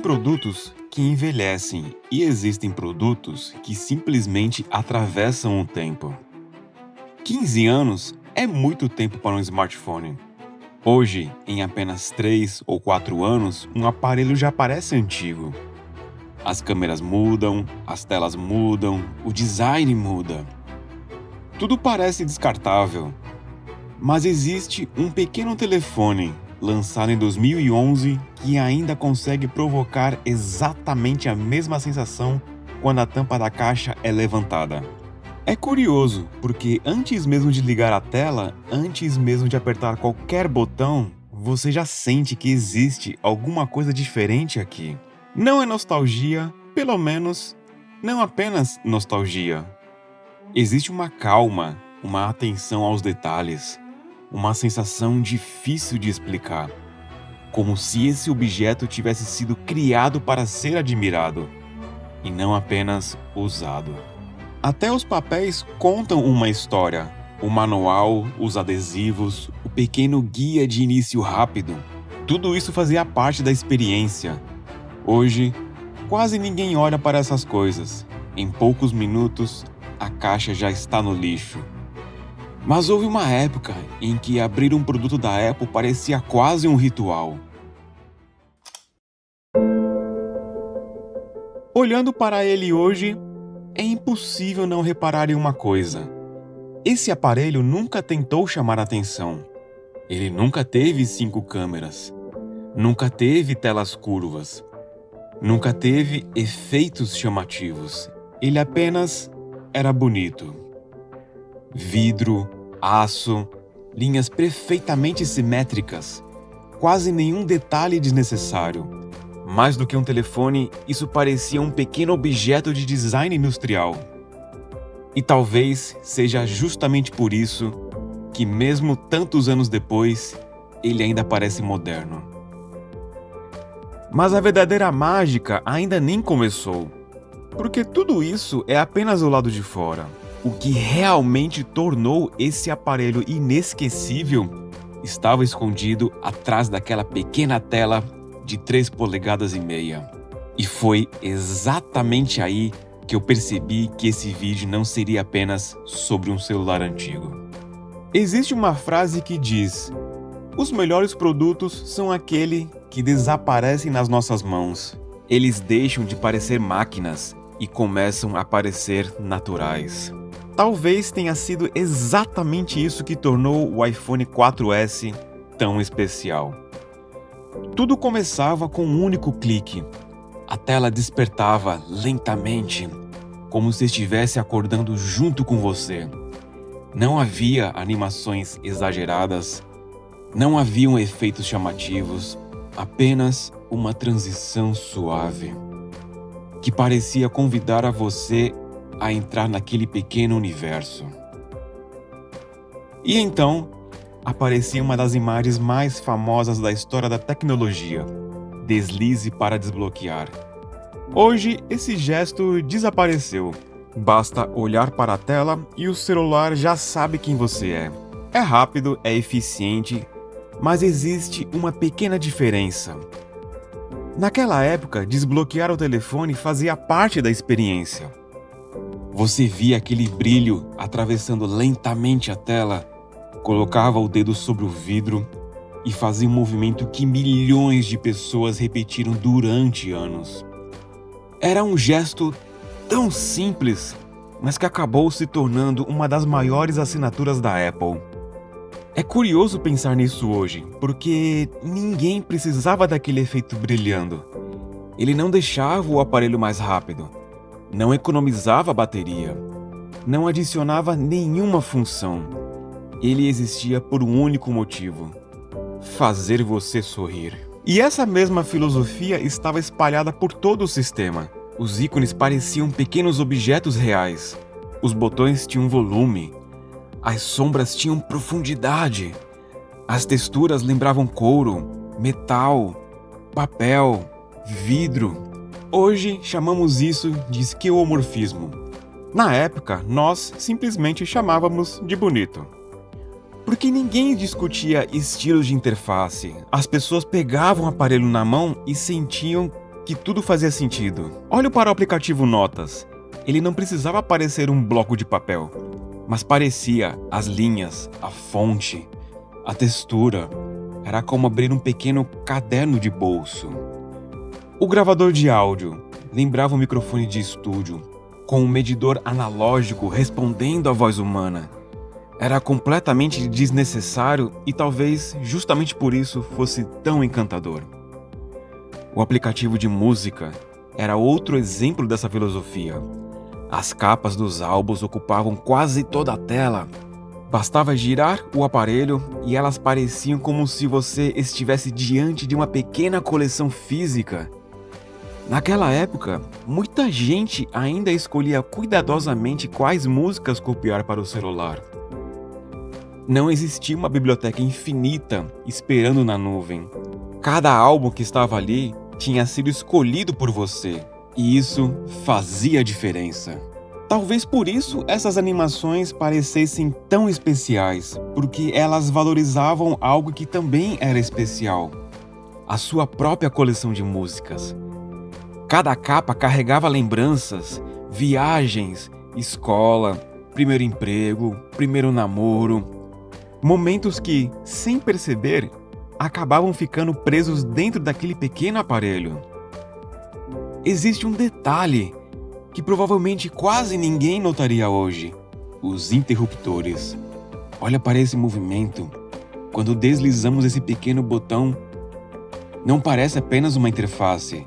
produtos que envelhecem e existem produtos que simplesmente atravessam o tempo. 15 anos é muito tempo para um smartphone. Hoje, em apenas 3 ou 4 anos, um aparelho já parece antigo. As câmeras mudam, as telas mudam, o design muda. Tudo parece descartável. Mas existe um pequeno telefone, lançado em 2011, que ainda consegue provocar exatamente a mesma sensação quando a tampa da caixa é levantada. É curioso, porque antes mesmo de ligar a tela, antes mesmo de apertar qualquer botão, você já sente que existe alguma coisa diferente aqui. Não é nostalgia, pelo menos, não apenas nostalgia. Existe uma calma, uma atenção aos detalhes, uma sensação difícil de explicar. Como se esse objeto tivesse sido criado para ser admirado, e não apenas usado. Até os papéis contam uma história. O manual, os adesivos, o pequeno guia de início rápido. Tudo isso fazia parte da experiência. Hoje, quase ninguém olha para essas coisas. Em poucos minutos, a caixa já está no lixo. Mas houve uma época em que abrir um produto da Apple parecia quase um ritual. Olhando para ele hoje, é impossível não reparar em uma coisa. Esse aparelho nunca tentou chamar atenção. Ele nunca teve 5 câmeras. Nunca teve telas curvas. Nunca teve efeitos chamativos. Ele apenas era bonito. Vidro, aço, linhas perfeitamente simétricas. Quase nenhum detalhe desnecessário. Mais do que um telefone, isso parecia um pequeno objeto de design industrial. E talvez seja justamente por isso que, mesmo tantos anos depois, ele ainda parece moderno. Mas a verdadeira mágica ainda nem começou, porque tudo isso é apenas o lado de fora. O que realmente tornou esse aparelho inesquecível estava escondido atrás daquela pequena tela de 3,5 polegadas. E foi exatamente aí que eu percebi que esse vídeo não seria apenas sobre um celular antigo. Existe uma frase que diz: os melhores produtos são aqueles que desaparecem nas nossas mãos. Eles deixam de parecer máquinas e começam a parecer naturais. Talvez tenha sido exatamente isso que tornou o iPhone 4S tão especial. Tudo começava com um único clique. A tela despertava lentamente, como se estivesse acordando junto com você. Não havia animações exageradas, não haviam efeitos chamativos, apenas uma transição suave, que parecia convidar a você a entrar naquele pequeno universo. E então, aparecia uma das imagens mais famosas da história da tecnologia: deslize para desbloquear. Hoje, esse gesto desapareceu. Basta olhar para a tela e o celular já sabe quem você é. É rápido, é eficiente, mas existe uma pequena diferença. Naquela época, desbloquear o telefone fazia parte da experiência. Você via aquele brilho atravessando lentamente a tela, colocava o dedo sobre o vidro e fazia um movimento que milhões de pessoas repetiram durante anos. Era um gesto tão simples, mas que acabou se tornando uma das maiores assinaturas da Apple. É curioso pensar nisso hoje, porque ninguém precisava daquele efeito brilhando. Ele não deixava o aparelho mais rápido, não economizava a bateria, não adicionava nenhuma função. Ele existia por um único motivo: fazer você sorrir. E essa mesma filosofia estava espalhada por todo o sistema. Os ícones pareciam pequenos objetos reais. Os botões tinham volume. As sombras tinham profundidade. As texturas lembravam couro, metal, papel, vidro. Hoje chamamos isso de esquemomorfismo. Na época, nós simplesmente chamávamos de bonito. Porque ninguém discutia estilos de interface. As pessoas pegavam o aparelho na mão e sentiam que tudo fazia sentido. Olhe para o aplicativo Notas. Ele não precisava parecer um bloco de papel, mas parecia as linhas, a fonte, a textura. Era como abrir um pequeno caderno de bolso. O gravador de áudio lembrava um microfone de estúdio, com um medidor analógico respondendo à voz humana. Era completamente desnecessário e talvez justamente por isso fosse tão encantador. O aplicativo de música era outro exemplo dessa filosofia. As capas dos álbuns ocupavam quase toda a tela. Bastava girar o aparelho e elas pareciam como se você estivesse diante de uma pequena coleção física. Naquela época, muita gente ainda escolhia cuidadosamente quais músicas copiar para o celular. Não existia uma biblioteca infinita esperando na nuvem. Cada álbum que estava ali tinha sido escolhido por você, e isso fazia diferença. Talvez por isso essas animações parecessem tão especiais, porque elas valorizavam algo que também era especial: a sua própria coleção de músicas. Cada capa carregava lembranças, viagens, escola, primeiro emprego, primeiro namoro. Momentos que, sem perceber, acabavam ficando presos dentro daquele pequeno aparelho. Existe um detalhe que provavelmente quase ninguém notaria hoje: os interruptores. Olha para esse movimento. Quando deslizamos esse pequeno botão, não parece apenas uma interface.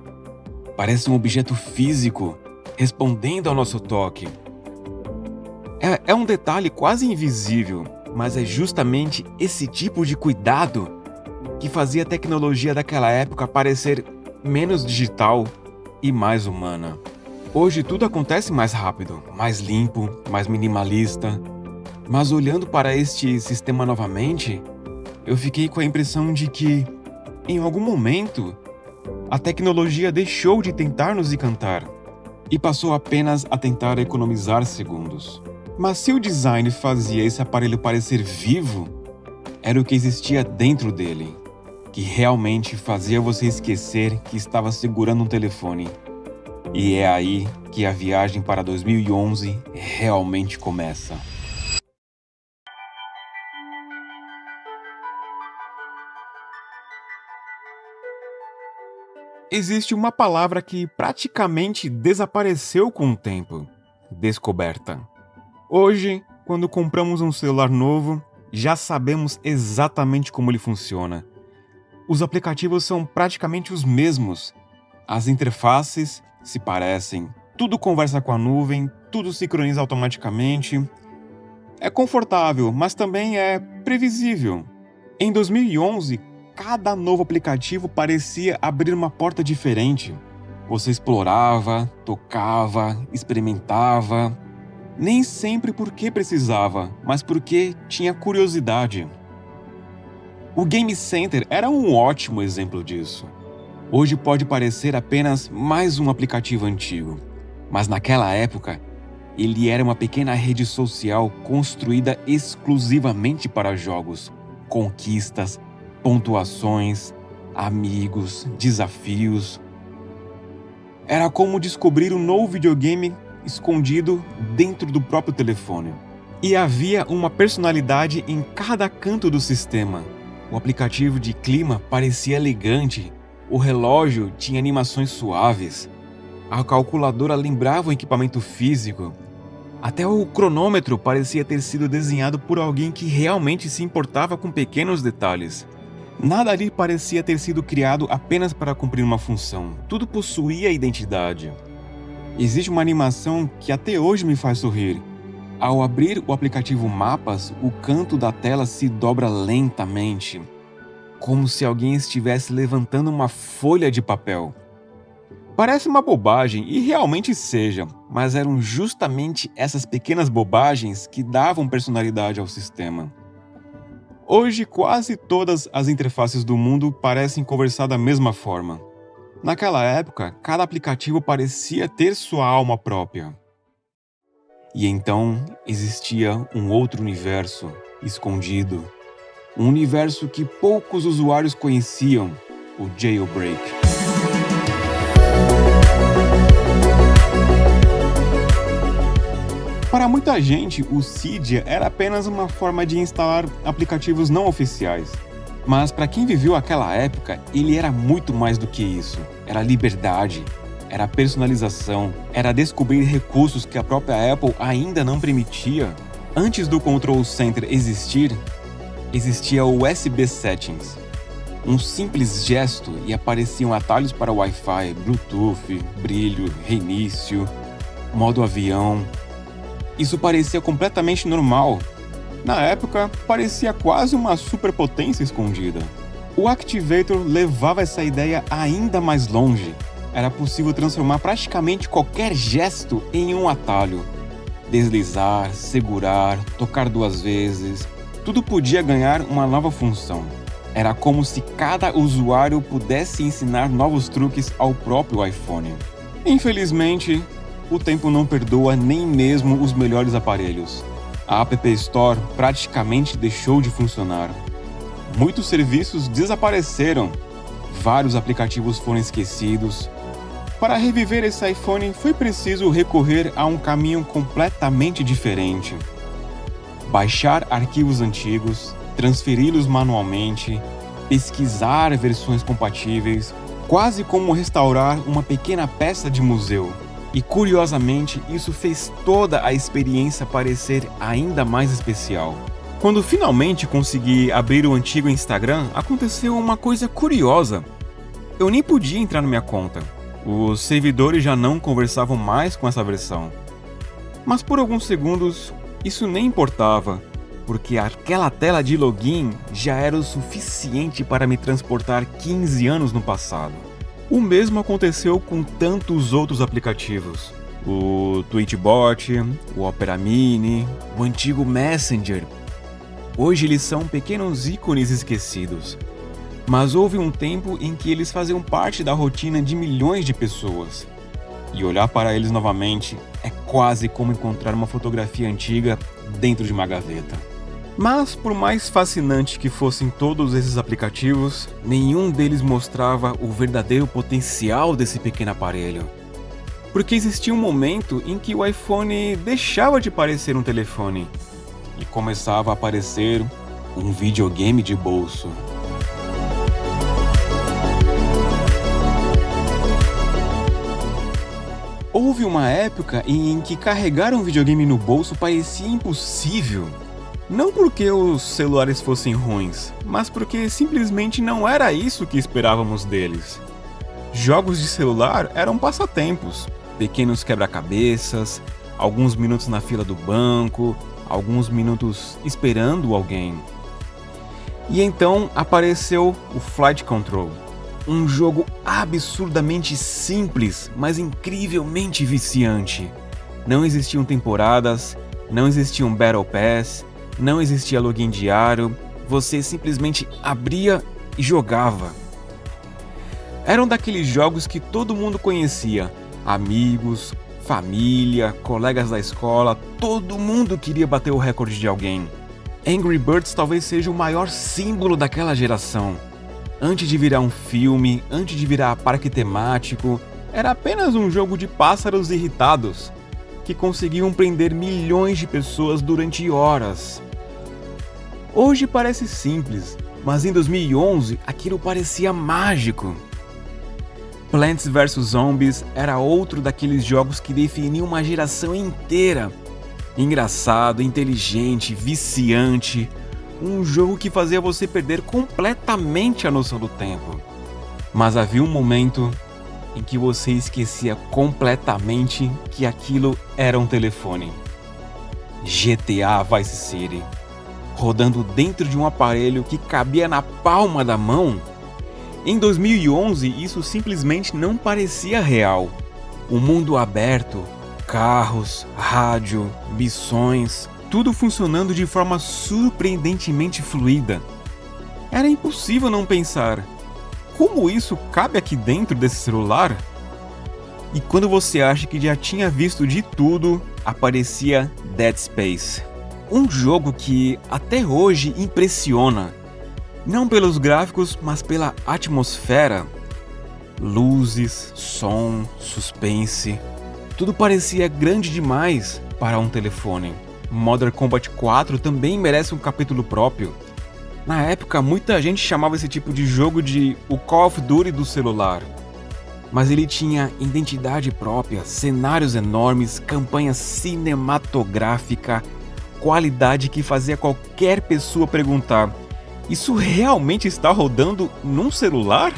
Parece um objeto físico respondendo ao nosso toque. É um detalhe quase invisível, mas é justamente esse tipo de cuidado que fazia a tecnologia daquela época parecer menos digital e mais humana. Hoje tudo acontece mais rápido, mais limpo, mais minimalista. Mas olhando para este sistema novamente, eu fiquei com a impressão de que, em algum momento, a tecnologia deixou de tentar nos encantar e passou apenas a tentar economizar segundos. Mas se o design fazia esse aparelho parecer vivo, era o que existia dentro dele, que realmente fazia você esquecer que estava segurando um telefone. E é aí que a viagem para 2011 realmente começa. Existe uma palavra que praticamente desapareceu com o tempo: descoberta. Hoje, quando compramos um celular novo, já sabemos exatamente como ele funciona. Os aplicativos são praticamente os mesmos. As interfaces se parecem, tudo conversa com a nuvem, tudo sincroniza automaticamente. É confortável, mas também é previsível. Em 2011, cada novo aplicativo parecia abrir uma porta diferente. Você explorava, tocava, experimentava. Nem sempre porque precisava, mas porque tinha curiosidade. O Game Center era um ótimo exemplo disso. Hoje pode parecer apenas mais um aplicativo antigo, mas naquela época, ele era uma pequena rede social construída exclusivamente para jogos, conquistas, pontuações, amigos, desafios. Era como descobrir um novo videogame escondido dentro do próprio telefone. E havia uma personalidade em cada canto do sistema. O aplicativo de clima parecia elegante, o relógio tinha animações suaves, a calculadora lembrava um equipamento físico. Até o cronômetro parecia ter sido desenhado por alguém que realmente se importava com pequenos detalhes. Nada ali parecia ter sido criado apenas para cumprir uma função. Tudo possuía identidade. Existe uma animação que até hoje me faz sorrir. Ao abrir o aplicativo Mapas, o canto da tela se dobra lentamente, como se alguém estivesse levantando uma folha de papel. Parece uma bobagem, e realmente seja, mas eram justamente essas pequenas bobagens que davam personalidade ao sistema. Hoje, quase todas as interfaces do mundo parecem conversar da mesma forma. Naquela época, cada aplicativo parecia ter sua alma própria. E então existia um outro universo escondido, um universo que poucos usuários conheciam: o Jailbreak. muita gente, o Cydia era apenas uma forma de instalar aplicativos não oficiais. Mas para quem viveu aquela época, ele era muito mais do que isso. Era liberdade, era personalização, era descobrir recursos que a própria Apple ainda não permitia. Antes do Control Center existir, existia o USB Settings. Um simples gesto e apareciam atalhos para Wi-Fi, Bluetooth, brilho, reinício, modo avião. Isso parecia completamente normal. Na época, parecia quase uma superpotência escondida. O Activator levava essa ideia ainda mais longe. Era possível transformar praticamente qualquer gesto em um atalho. Deslizar, segurar, tocar 2 vezes, tudo podia ganhar uma nova função. Era como se cada usuário pudesse ensinar novos truques ao próprio iPhone. Infelizmente, o tempo não perdoa nem mesmo os melhores aparelhos. A App Store praticamente deixou de funcionar. Muitos serviços desapareceram. Vários aplicativos foram esquecidos. Para reviver esse iPhone, foi preciso recorrer a um caminho completamente diferente. Baixar arquivos antigos, transferi-los manualmente, pesquisar versões compatíveis, quase como restaurar uma pequena peça de museu. E curiosamente, isso fez toda a experiência parecer ainda mais especial. Quando finalmente consegui abrir o antigo Instagram, aconteceu uma coisa curiosa. Eu nem podia entrar na minha conta. Os servidores já não conversavam mais com essa versão. Mas por alguns segundos, isso nem importava, porque aquela tela de login já era o suficiente para me transportar 15 anos no passado. O mesmo aconteceu com tantos outros aplicativos. O Tweetbot, o Opera Mini, o antigo Messenger. Hoje eles são pequenos ícones esquecidos. Mas houve um tempo em que eles faziam parte da rotina de milhões de pessoas. E olhar para eles novamente é quase como encontrar uma fotografia antiga dentro de uma gaveta. Mas, por mais fascinante que fossem todos esses aplicativos, nenhum deles mostrava o verdadeiro potencial desse pequeno aparelho. Porque existia um momento em que o iPhone deixava de parecer um telefone e começava a parecer um videogame de bolso. Houve uma época em que carregar um videogame no bolso parecia impossível. Não porque os celulares fossem ruins, mas porque simplesmente não era isso que esperávamos deles. Jogos de celular eram passatempos, pequenos quebra-cabeças, alguns minutos na fila do banco, alguns minutos esperando alguém. E então apareceu o Flight Control. Um jogo absurdamente simples, mas incrivelmente viciante. Não existiam temporadas, não existiam Battle Pass, não existia login diário, você simplesmente abria e jogava. Eram daqueles jogos que todo mundo conhecia, amigos, família, colegas da escola, todo mundo queria bater o recorde de alguém. Angry Birds talvez seja o maior símbolo daquela geração. Antes de virar um filme, antes de virar parque temático, era apenas um jogo de pássaros irritados, que conseguiam prender milhões de pessoas durante horas. Hoje parece simples, mas em 2011 aquilo parecia mágico. Plants vs Zombies era outro daqueles jogos que definiam uma geração inteira. Engraçado, inteligente, viciante. Um jogo que fazia você perder completamente a noção do tempo. Mas havia um momento em que você esquecia completamente que aquilo era um telefone. GTA Vice City. Rodando dentro de um aparelho que cabia na palma da mão. Em 2011, isso simplesmente não parecia real. O mundo aberto, carros, rádio, missões, tudo funcionando de forma surpreendentemente fluida. Era impossível não pensar, como isso cabe aqui dentro desse celular? E quando você acha que já tinha visto de tudo, aparecia Dead Space. Um jogo que até hoje impressiona, não pelos gráficos, mas pela atmosfera. Luzes, som, suspense, Tudo parecia grande demais para um telefone. Modern Combat 4 também merece um capítulo próprio. Na época, muita gente chamava esse tipo de jogo de o Call of Duty do celular. Mas ele tinha identidade própria, cenários enormes, campanha cinematográfica, qualidade que fazia qualquer pessoa perguntar: isso realmente está rodando num celular?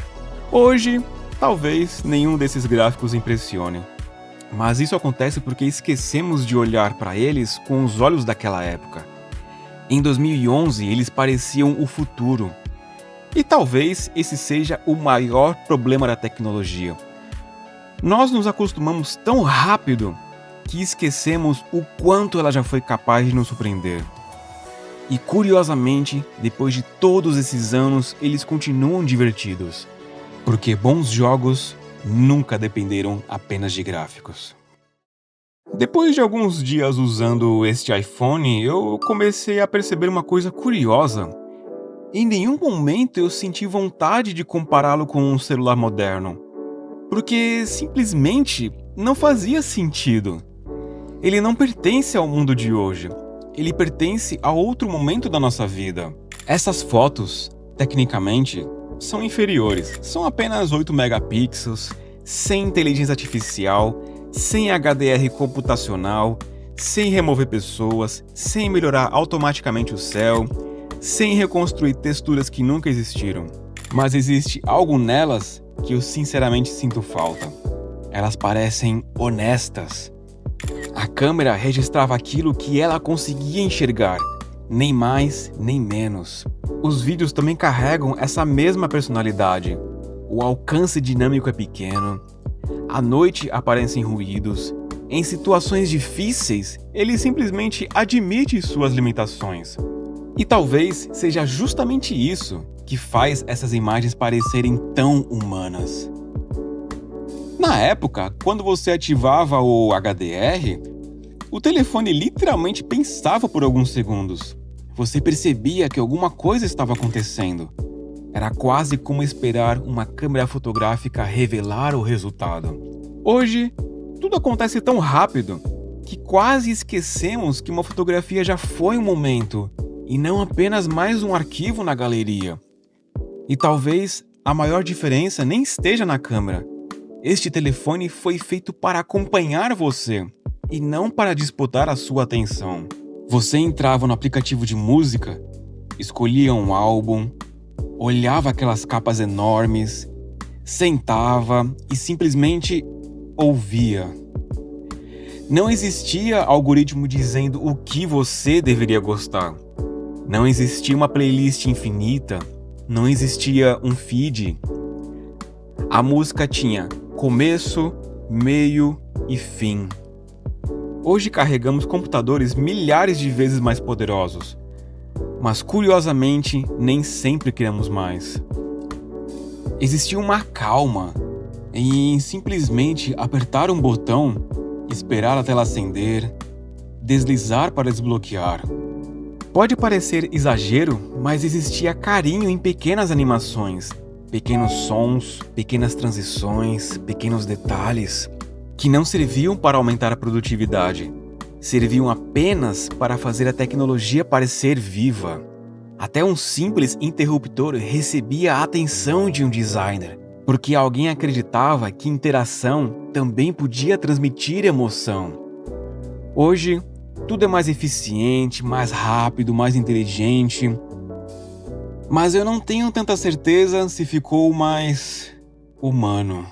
Hoje, talvez nenhum desses gráficos impressione. Mas isso acontece porque esquecemos de olhar para eles com os olhos daquela época. Em 2011, eles pareciam o futuro. E talvez esse seja o maior problema da tecnologia. Nós nos acostumamos tão rápido que esquecemos o quanto ela já foi capaz de nos surpreender. E curiosamente, depois de todos esses anos, eles continuam divertidos. Porque bons jogos nunca dependeram apenas de gráficos. Depois de alguns dias usando este iPhone, eu comecei a perceber uma coisa curiosa. Em nenhum momento eu senti vontade de compará-lo com um celular moderno, porque simplesmente não fazia sentido. Ele não pertence ao mundo de hoje, ele pertence a outro momento da nossa vida. Essas fotos, tecnicamente, são inferiores, são apenas 8 megapixels, sem inteligência artificial, sem HDR computacional, sem remover pessoas, sem melhorar automaticamente o céu, sem reconstruir texturas que nunca existiram. Mas existe algo nelas que eu sinceramente sinto falta. Elas parecem honestas. A câmera registrava aquilo que ela conseguia enxergar, nem mais nem menos. Os vídeos também carregam essa mesma personalidade. O alcance dinâmico é pequeno, à noite aparecem ruídos. Em situações difíceis, ele simplesmente admite suas limitações. E talvez seja justamente isso que faz essas imagens parecerem tão humanas. Na época, quando você ativava o HDR, o telefone literalmente pensava por alguns segundos. Você percebia que alguma coisa estava acontecendo. Era quase como esperar uma câmera fotográfica revelar o resultado. Hoje, tudo acontece tão rápido que quase esquecemos que uma fotografia já foi um momento e não apenas mais um arquivo na galeria. E talvez a maior diferença nem esteja na câmera. Este telefone foi feito para acompanhar você e não para disputar a sua atenção. Você entrava no aplicativo de música, escolhia um álbum, olhava aquelas capas enormes, sentava e simplesmente ouvia. Não existia algoritmo dizendo o que você deveria gostar. Não existia uma playlist infinita, não existia um feed. A música tinha começo, meio e fim. Hoje carregamos computadores milhares de vezes mais poderosos, mas curiosamente nem sempre queremos mais. Existia uma calma em simplesmente apertar um botão, esperar a tela acender, deslizar para desbloquear. Pode parecer exagero, mas existia carinho em pequenas animações, pequenos sons, pequenas transições, pequenos detalhes, que não serviam para aumentar a produtividade, serviam apenas para fazer a tecnologia parecer viva. Até um simples interruptor recebia a atenção de um designer, porque alguém acreditava que interação também podia transmitir emoção. Hoje, tudo é mais eficiente, mais rápido, mais inteligente, mas eu não tenho tanta certeza se ficou mais humano.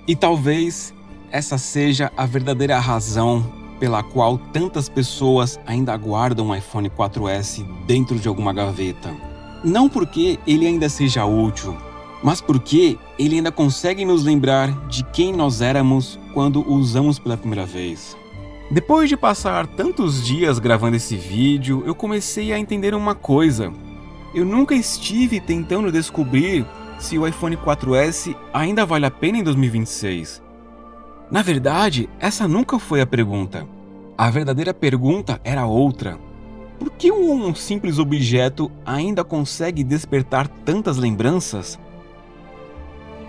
E talvez essa seja a verdadeira razão pela qual tantas pessoas ainda guardam um iPhone 4S dentro de alguma gaveta. Não porque ele ainda seja útil, mas porque ele ainda consegue nos lembrar de quem nós éramos quando o usamos pela primeira vez. Depois de passar tantos dias gravando esse vídeo, eu comecei a entender uma coisa. Eu nunca estive tentando descobrir se o iPhone 4S ainda vale a pena em 2026. Na verdade, essa nunca foi a pergunta. A verdadeira pergunta era outra. Por que um simples objeto ainda consegue despertar tantas lembranças?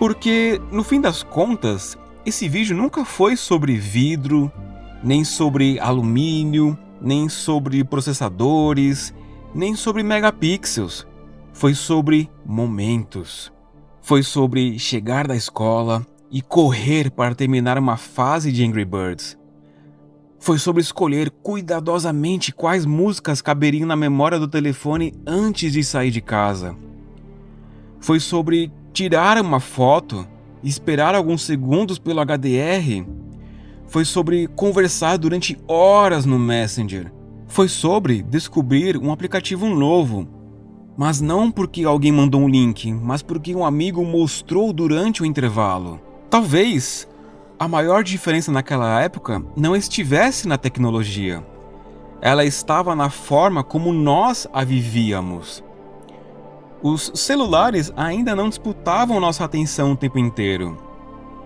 Porque, no fim das contas, esse vídeo nunca foi sobre vidro, nem sobre alumínio, nem sobre processadores, nem sobre megapixels. Foi sobre momentos. Foi sobre chegar da escola e correr para terminar uma fase de Angry Birds. Foi sobre escolher cuidadosamente quais músicas caberiam na memória do telefone antes de sair de casa. Foi sobre tirar uma foto e esperar alguns segundos pelo HDR. Foi sobre conversar durante horas no Messenger. Foi sobre descobrir um aplicativo novo. Mas não porque alguém mandou um link, mas porque um amigo mostrou durante o intervalo. Talvez a maior diferença naquela época não estivesse na tecnologia. Ela estava na forma como nós a vivíamos. Os celulares ainda não disputavam nossa atenção o tempo inteiro.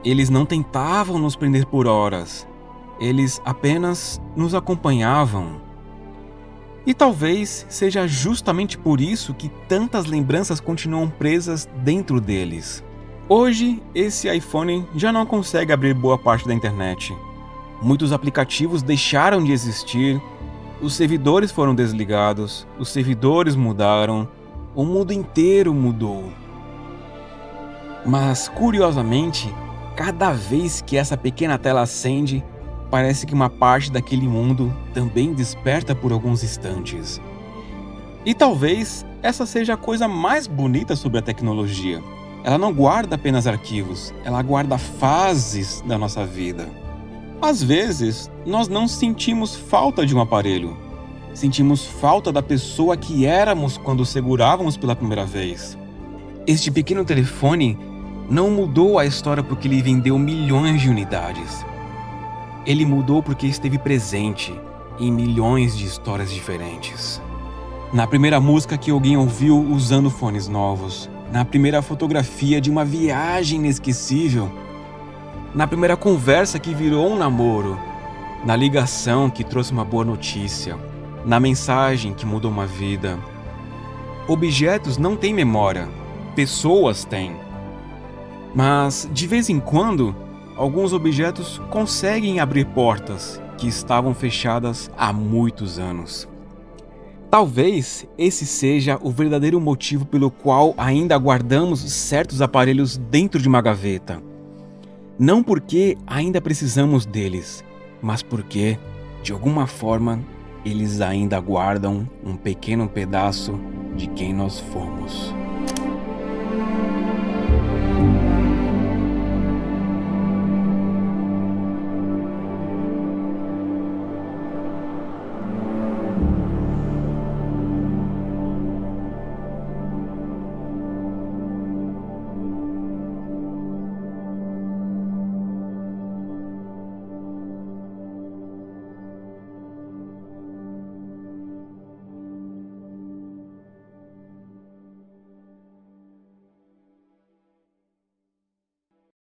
Eles não tentavam nos prender por horas. Eles apenas nos acompanhavam. E talvez seja justamente por isso que tantas lembranças continuam presas dentro deles. Hoje, esse iPhone já não consegue abrir boa parte da internet. Muitos aplicativos deixaram de existir, os servidores foram desligados, os servidores mudaram, o mundo inteiro mudou. Mas, curiosamente, cada vez que essa pequena tela acende, parece que uma parte daquele mundo também desperta por alguns instantes. E talvez essa seja a coisa mais bonita sobre a tecnologia. Ela não guarda apenas arquivos, ela guarda fases da nossa vida. Às vezes, nós não sentimos falta de um aparelho. Sentimos falta da pessoa que éramos quando o segurávamos pela primeira vez. Este pequeno telefone não mudou a história porque ele vendeu milhões de unidades. Ele mudou porque esteve presente em milhões de histórias diferentes. Na primeira música que alguém ouviu usando fones novos, na primeira fotografia de uma viagem inesquecível, na primeira conversa que virou um namoro, na ligação que trouxe uma boa notícia, na mensagem que mudou uma vida. Objetos não têm memória, pessoas têm. Mas, de vez em quando, alguns objetos conseguem abrir portas que estavam fechadas há muitos anos. Talvez esse seja o verdadeiro motivo pelo qual ainda guardamos certos aparelhos dentro de uma gaveta. Não porque ainda precisamos deles, mas porque, de alguma forma, eles ainda guardam um pequeno pedaço de quem nós fomos.